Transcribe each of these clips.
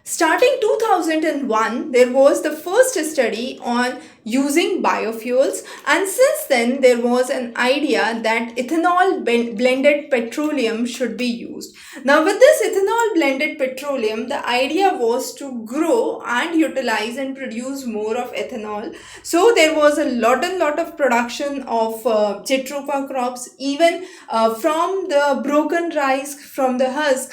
Starting 2001, there was the first study on using biofuels, and since then there was an idea that ethanol blended petroleum should be used. Now with this ethanol blended petroleum, the idea was to grow and utilize and produce more of ethanol. So there was a lot of production of Jatropha crops, even from the broken rice, from the husk,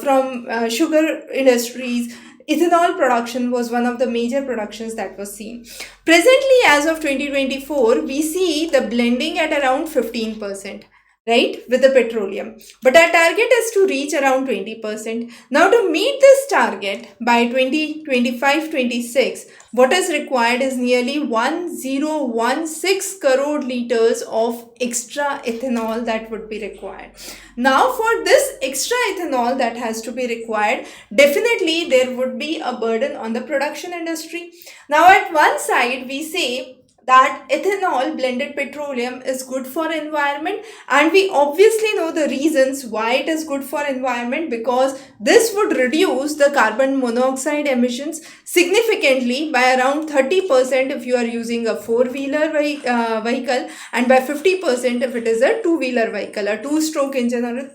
from sugar industries. Ethanol production was one of the major productions that was seen. Presently, as of 2024, we see the blending at around 15%, right, with the petroleum. But our target is to reach around 20%. Now, to meet this target by 2025-26, what is required is nearly 1016 crore liters of extra ethanol that would be required. Now, for this extra ethanol that has to be required, definitely there would be a burden on the production industry. Now, at one side, we say that ethanol blended petroleum is good for environment, and we obviously know the reasons why it is good for environment, because this would reduce the carbon monoxide emissions significantly by around 30% if you are using a four-wheeler vehicle, and by 50% if it is a two-wheeler vehicle, a two-stroke engine or a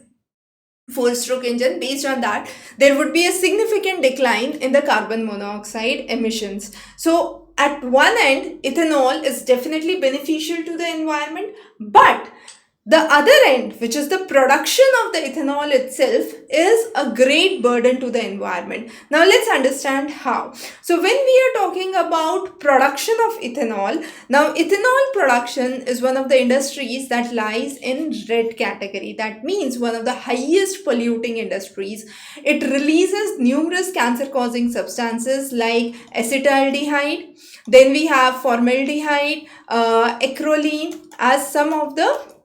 four-stroke engine. Based on that, there would be a significant decline in the carbon monoxide emissions. So at one end, ethanol is definitely beneficial to the environment, but the other end, which is the production of the ethanol itself, is a great burden to the environment. Now let's understand how. So when we are talking about production of ethanol, now ethanol production is one of the industries that lies in red category. That means one of the highest polluting industries. It releases numerous cancer causing substances like acetaldehyde. Then we have formaldehyde, acrolein as some of the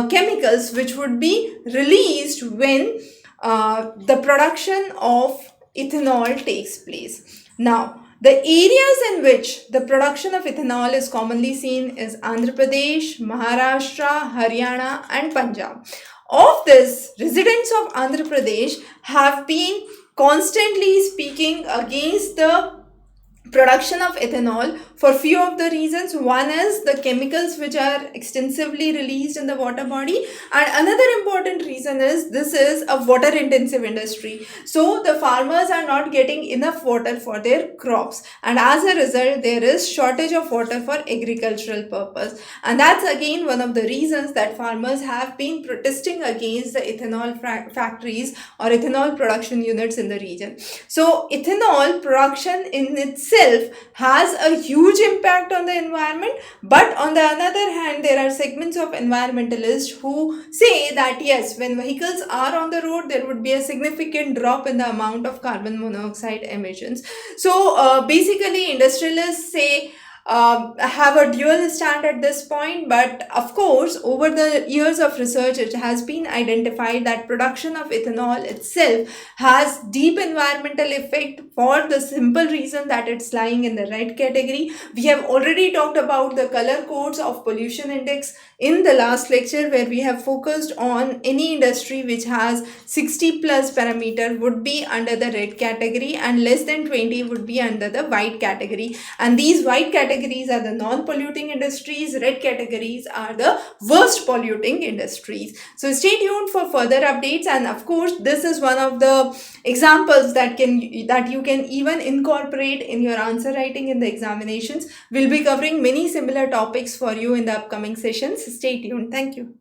chemicals which would be released when the production of ethanol takes place. Now, the areas in which the production of ethanol is commonly seen is Andhra Pradesh, Maharashtra, Haryana, and Punjab. Of this, residents of Andhra Pradesh have been constantly speaking against the production of ethanol for few of the reasons. One is the chemicals which are extensively released in the water body, and another important reason is this is a water intensive industry, so the farmers are not getting enough water for their crops, and as a result there is shortage of water for agricultural purpose, and that's again one of the reasons that farmers have been protesting against the ethanol factories or ethanol production units in the region. So ethanol production in itself has a huge impact on the environment, but on the other hand, there are segments of environmentalists who say that yes, when vehicles are on the road, there would be a significant drop in the amount of carbon monoxide emissions. So basically, industrialists say have a dual stand at this point, but of course over the years of research it has been identified that production of ethanol itself has deep environmental effect for the simple reason that it's lying in the red category. We have already talked about the color codes of pollution index in the last lecture, where we have focused on any industry which has 60 plus parameter would be under the red category and less than 20 would be under the white category, and these white categories are the non-polluting industries, red categories are the worst polluting industries. So stay tuned for further updates, and of course this is one of the examples that you can even incorporate in your answer writing in the examinations. We'll be covering many similar topics for you in the upcoming sessions. Stay tuned. Thank you.